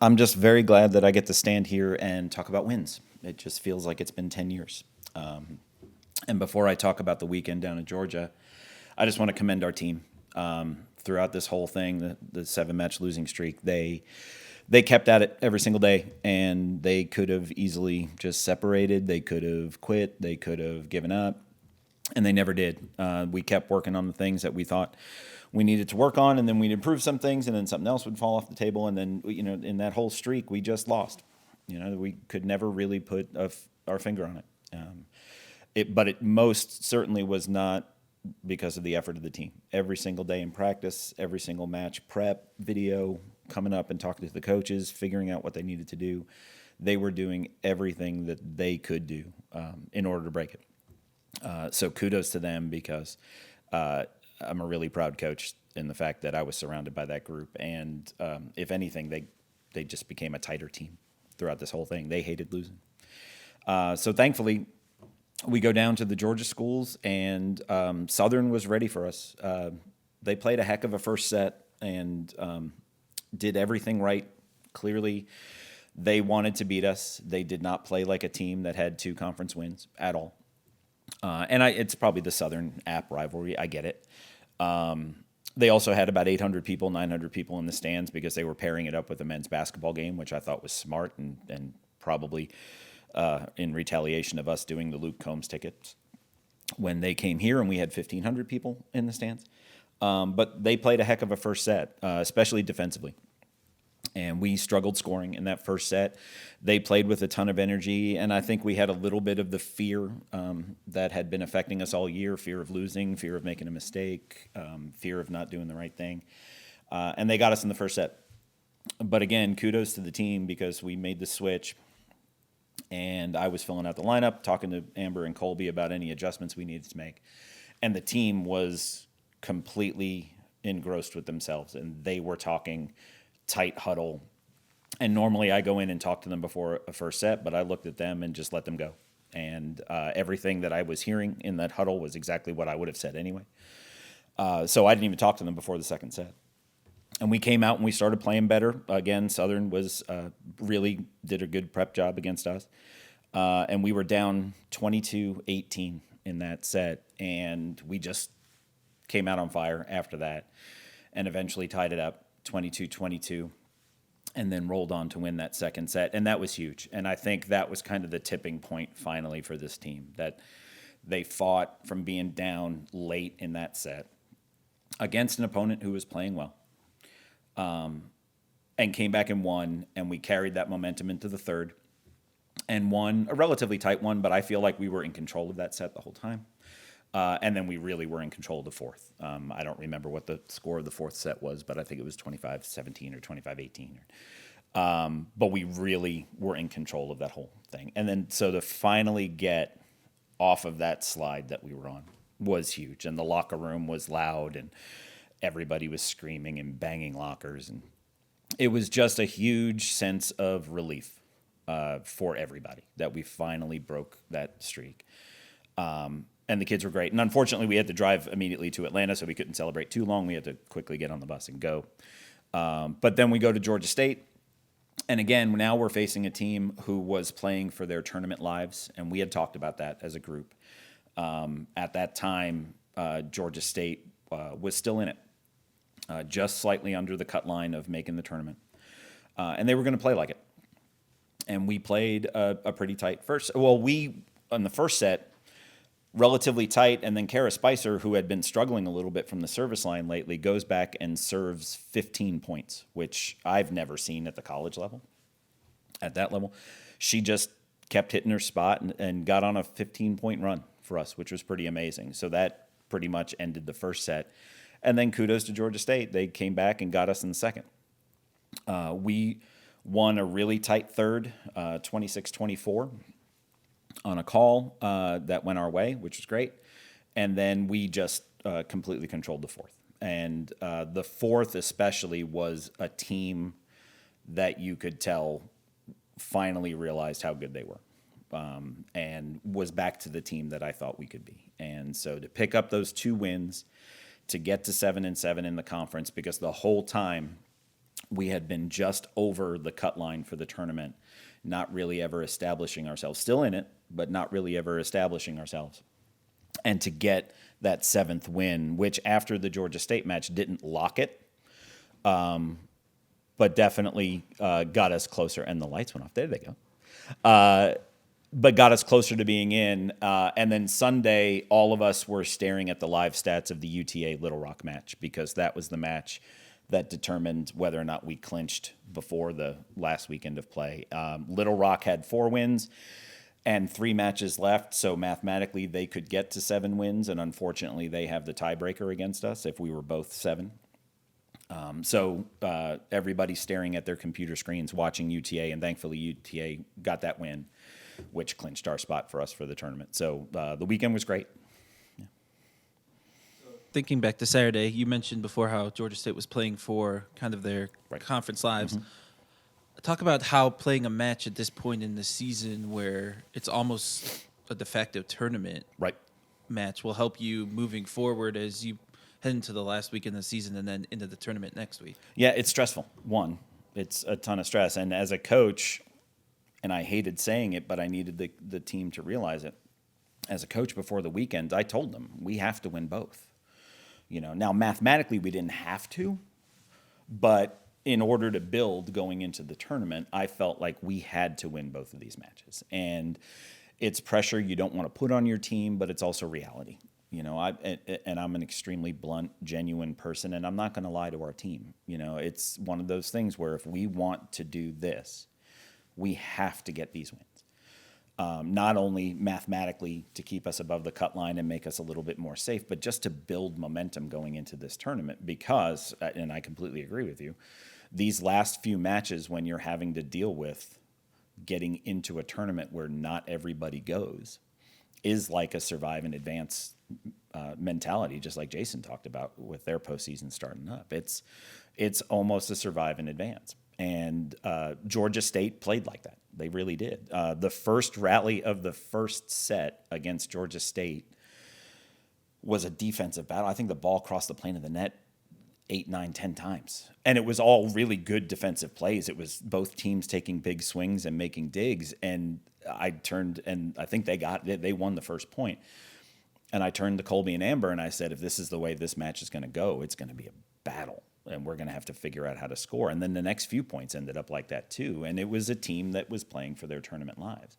I'm just very glad that I get to stand here and talk about wins. It just feels like it's been 10 years. And before I talk about the weekend down in Georgia, I just want to commend our team. Throughout this whole thing, the 7 match losing streak, they kept at it every single day, and they could have easily just separated. They could have quit. They could have given up, and they never did. We kept working on the things that we thought we needed to work on, and then we'd improve some things, and then something else would fall off the table, and then in that whole streak, we just lost. We could never really put our finger on it. But it most certainly was not because of the effort of the team. Every single day in practice, every single match prep, video, coming up and talking to the coaches, figuring out what they needed to do. They were doing everything that they could do in order to break it. So kudos to them because I'm a really proud coach in the fact that I was surrounded by that group. And if anything, they just became a tighter team throughout this whole thing. They hated losing. So thankfully, we go down to the Georgia schools, and Southern was ready for us. They played a heck of a first set and did everything right. Clearly, they wanted to beat us. They did not play like a team that had 2 conference wins at all. It's probably the Southern App rivalry. I get it. They also had about 800 people, 900 people in the stands because they were pairing it up with a men's basketball game, which I thought was smart and probably in retaliation of us doing the Luke Combs tickets when they came here and we had 1,500 people in the stands. But they played a heck of a first set, especially defensively. And we struggled scoring in that first set. They played with a ton of energy, and I think we had a little bit of the fear that had been affecting us all year, fear of losing, fear of making a mistake, fear of not doing the right thing. And they got us in the first set. But again, kudos to the team because we made the switch, and I was filling out the lineup, talking to Amber and Colby about any adjustments we needed to make. And the team was completely engrossed with themselves, and they were talking tight huddle. And normally I go in and talk to them before a first set, but I looked at them and just let them go. And everything that I was hearing in that huddle was exactly what I would have said anyway. So I didn't even talk to them before the second set. And we came out and we started playing better. Again, Southern was really did a good prep job against us. And we were down 22-18 in that set. And we just came out on fire after that and eventually tied it up 22-22 and then rolled on to win that second set. And that was huge. And I think that was kind of the tipping point finally for this team, that they fought from being down late in that set against an opponent who was playing well, and came back and won. And we carried that momentum into the third and won a relatively tight one, but I feel like we were in control of that set the whole time. And then we really were in control of the fourth. I don't remember what the score of the fourth set was, but I think it was 25-17 or 25-18. But we really were in control of that whole thing. And then so to finally get off of that slide that we were on was huge. And the locker room was loud, and everybody was screaming and banging lockers. And it was just a huge sense of relief for everybody that we finally broke that streak. And the kids were great. And unfortunately, we had to drive immediately to Atlanta, so we couldn't celebrate too long. We had to quickly get on the bus and go. But then we go to Georgia State. And again, now we're facing a team who was playing for their tournament lives, and we had talked about that as a group. At that time, Georgia State was still in it, just slightly under the cut line of making the tournament. And they were going to play like it. And we played a pretty tight first. Well, on the first set, relatively tight, and then Kara Spicer, who had been struggling a little bit from the service line lately, goes back and serves 15 points, which I've never seen at the college level. At that level, she just kept hitting her spot and got on a 15-point run for us, which was pretty amazing. So that pretty much ended the first set. And then kudos to Georgia State. They came back and got us in the second. We won a really tight third, 26-24. On a call that went our way, which was great. And then we just completely controlled the fourth. And the fourth especially was a team that you could tell finally realized how good they were, and was back to the team that I thought we could be. And so to pick up those 2 wins, to get to 7-7 in the conference, because the whole time we had been just over the cut line for the tournament, not really ever establishing ourselves. Still in it, but not really ever establishing ourselves. And to get that 7th win, which after the Georgia State match didn't lock it, but definitely got us closer. And the lights went off. There they go. But got us closer to being in. And then Sunday, all of us were staring at the live stats of the UTA Little Rock match because that was the match that determined whether or not we clinched before the last weekend of play. Little Rock had 4 wins and 3 matches left, so mathematically they could get to 7 wins, and unfortunately they have the tiebreaker against us if we were both 7. So everybody's staring at their computer screens watching UTA, and thankfully UTA got that win, which clinched our spot for us for the tournament. So the weekend was great. Thinking back to Saturday, you mentioned before how Georgia State was playing for kind of their conference lives. Mm-hmm. Talk about how playing a match at this point in the season where it's almost a de facto tournament match will help you moving forward as you head into the last week in the season and then into the tournament next week. Yeah, it's stressful. It's a ton of stress. And as a coach, and I hated saying it, but I needed the team to realize it. As a coach before the weekend, I told them we have to win both. Now mathematically we didn't have to, but in order to build going into the tournament, I felt like we had to win both of these matches. And it's pressure you don't want to put on your team, but it's also reality. And I'm an extremely blunt, genuine person, and I'm not going to lie to our team. It's one of those things where if we want to do this, we have to get these wins. Not only mathematically to keep us above the cut line and make us a little bit more safe, but just to build momentum going into this tournament because, and I completely agree with you, these last few matches when you're having to deal with getting into a tournament where not everybody goes is like a survive and advance mentality, just like Jason talked about with their postseason starting up. It's almost a survive and advance. And Georgia State played like that. They really did. The first rally of the first set against Georgia State was a defensive battle. I think the ball crossed the plane of the net 8, 9, 10 times. And it was all really good defensive plays. It was both teams taking big swings and making digs. And I turned, and I think they won the first point. And I turned to Colby and Amber and I said, if this is the way this match is going to go, it's going to be a battle. And we're going to have to figure out how to score. And then the next few points ended up like that too. And it was a team that was playing for their tournament lives.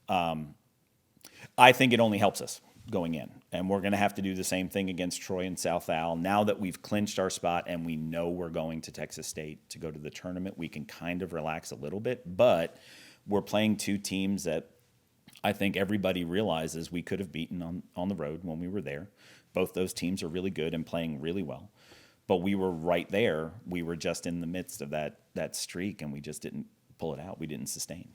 I think it only helps us going in. And we're going to have to do the same thing against Troy and South Al. Now that we've clinched our spot and we know we're going to Texas State to go to the tournament, we can kind of relax a little bit. But we're playing 2 teams that I think everybody realizes we could have beaten on the road when we were there. Both those teams are really good and playing really well. But we were right there. We were just in the midst of that streak, and we just didn't pull it out. We didn't sustain.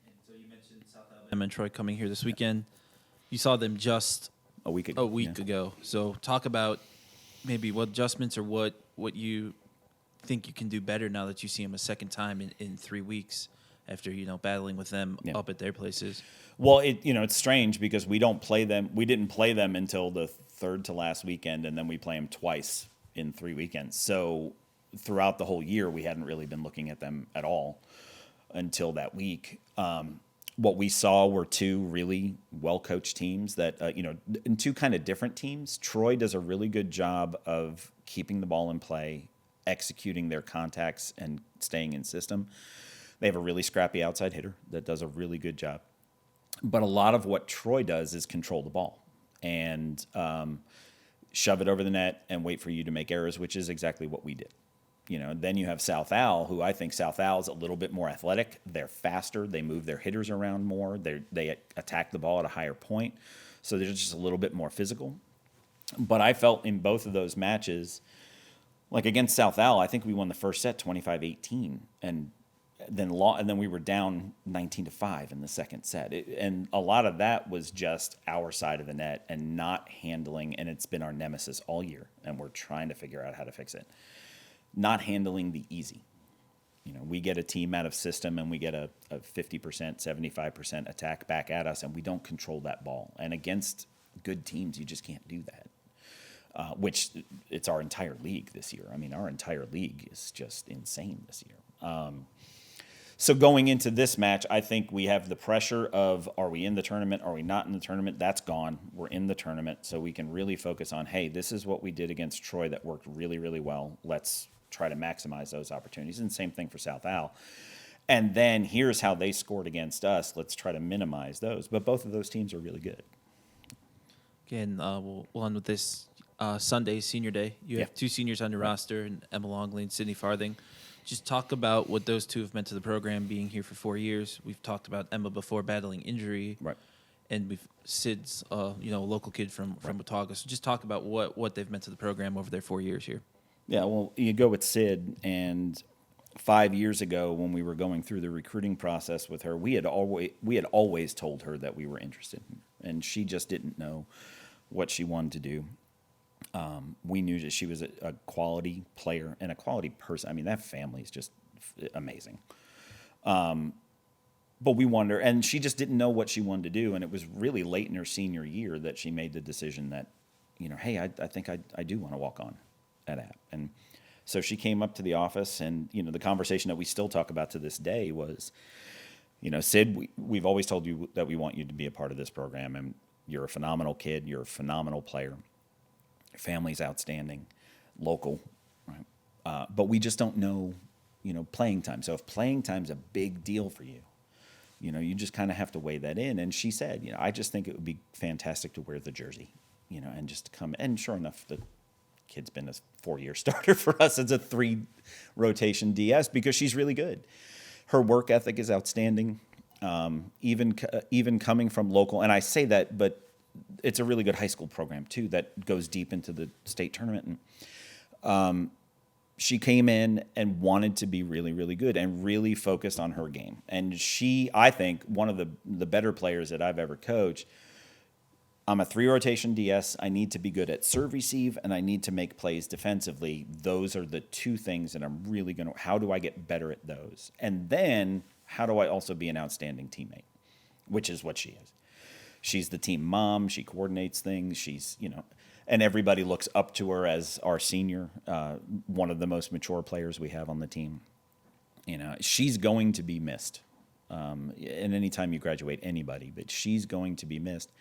And so you mentioned South Alabama and Troy coming here this weekend. You saw them just a week ago. So talk about maybe what adjustments or what you think you can do better now that you see them a second time in 3 weeks after battling with them up at their places. Well, it's strange because we don't play them. We didn't play them until the third to last weekend, and then we play them twice in 3 weekends. So throughout the whole year, we hadn't really been looking at them at all until that week. What we saw were 2 really well-coached teams that, and 2 kind of different teams. Troy does a really good job of keeping the ball in play, executing their contacts, and staying in system. They have a really scrappy outside hitter that does a really good job. But a lot of what Troy does is control the ball and shove it over the net and wait for you to make errors, which is exactly what we did. Then you have South Al, who I think South Al is a little bit more athletic. They're faster. They move their hitters around more. They attack the ball at a higher point. So they're just a little bit more physical. But I felt in both of those matches, like against South Al, I think we won the first set 25-18. And then we were down 19-5 in the second set. And a lot of that was just our side of the net and not handling, and it's been our nemesis all year, and we're trying to figure out how to fix it. Not handling the easy. We get a team out of system and we get a 50%, 75% attack back at us, and we don't control that ball. And against good teams, you just can't do that. which it's our entire league this year. I mean, our entire league is just insane this year. So going into this match, I think we have the pressure of, are we in the tournament? Are we not in the tournament? That's gone. We're in the tournament, so we can really focus on, hey, this is what we did against Troy that worked really, really well. Let's try to maximize those opportunities. And same thing for South Al. And then here's how they scored against us. Let's try to minimize those. But both of those teams are really good. Again, we'll end with this. Sunday, senior day. You have two seniors on your roster, and Emma Longley and Sydney Farthing. Just talk about what those two have meant to the program, being here for 4 years. We've talked about Emma before battling injury, Right. and we've Sid's, a local kid from Watauga. So just talk about what they've meant to the program over their 4 years here. Yeah, well, you go with Sid, and 5 years ago when we were going through the recruiting process with her, we had always told her that we were interested, and she just didn't know what she wanted to do. We knew that she was a quality player and a quality person. I mean, that family is just amazing. But we wanted her, and she just didn't know what she wanted to do. And it was really late in her senior year that she made the decision that, hey, I think I do want to walk on at App. And so she came up to the office, and, the conversation that we still talk about to this day was, Sid, we've always told you that we want you to be a part of this program, and you're a phenomenal kid. You're a phenomenal player. Your family's outstanding, local, right? But we just don't know, playing time. So if playing time's a big deal for you, you just kind of have to weigh that in. And she said, I just think it would be fantastic to wear the jersey, and just come. And sure enough, the kid's been a 4-year starter for us. It's a 3-rotation DS because she's really good. Her work ethic is outstanding, even coming from local. And I say that, but it's a really good high school program too that goes deep into the state tournament. And she came in and wanted to be really, really good and really focused on her game. And she, I think, one of the better players that I've ever coached. I'm a 3-rotation DS. I need to be good at serve receive, and I need to make plays defensively. Those are the two things that I'm really going to, how do I get better at those? And then how do I also be an outstanding teammate, which is what she is. She's the team mom. She coordinates things. She's, and everybody looks up to her as our senior, one of the most mature players we have on the team. She's going to be missed. And anytime you graduate anybody, but she's going to be missed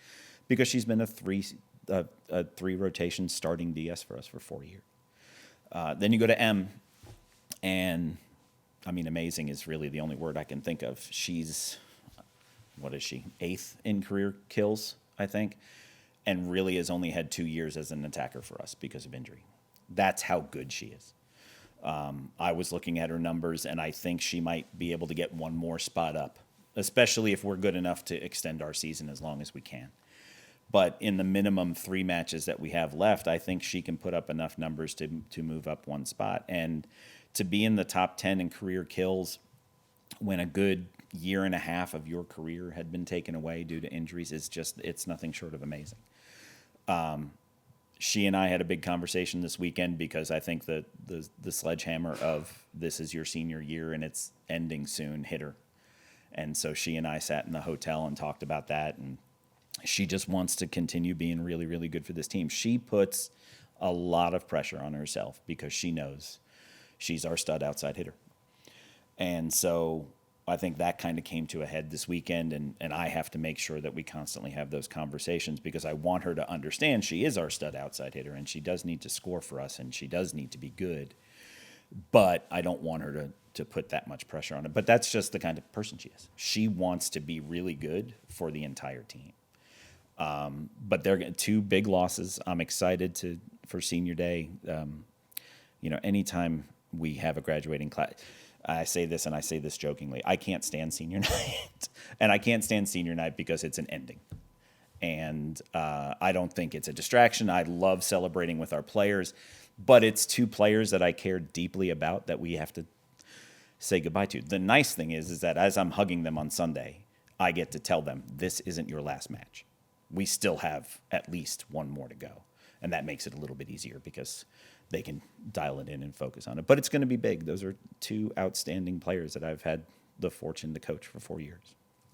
because she's been a 3-rotation starting DS for us for 4 years. Then you go to M, and I mean, amazing is really the only word I can think of. She's, what is she, 8th in career kills, I think, and really has only had 2 years as an attacker for us because of injury. That's how good she is. I was looking at her numbers, and I think she might be able to get one more spot up, especially if we're good enough to extend our season as long as we can. But in the minimum 3 matches that we have left, I think she can put up enough numbers to move up one spot. And to be in the top 10 in career kills when a good year and a half of your career had been taken away due to injuries is just, it's nothing short of amazing. She and I had a big conversation this weekend because I think the sledgehammer of this is your senior year and it's ending soon hit her. And so she and I sat in the hotel and talked about that, and she just wants to continue being really, really good for this team. She puts a lot of pressure on herself because she knows she's our stud outside hitter. And so I think that kind of came to a head this weekend, and I have to make sure that we constantly have those conversations because I want her to understand she is our stud outside hitter, and she does need to score for us, and she does need to be good. But I don't want her to put that much pressure on it. But that's just the kind of person she is. She wants to be really good for the entire team. But they're 2 big losses. I'm excited for senior day. Anytime we have a graduating class, I say this and I say this jokingly, I can't stand senior night. And I can't stand senior night because it's an ending. And I don't think it's a distraction. I love celebrating with our players, but it's 2 players that I care deeply about that we have to say goodbye to. The nice thing is that as I'm hugging them on Sunday, I get to tell them this isn't your last match. We still have at least 1 more to go. And that makes it a little bit easier because they can dial it in and focus on it. But it's going to be big. Those are 2 outstanding players that I've had the fortune to coach for 4 years.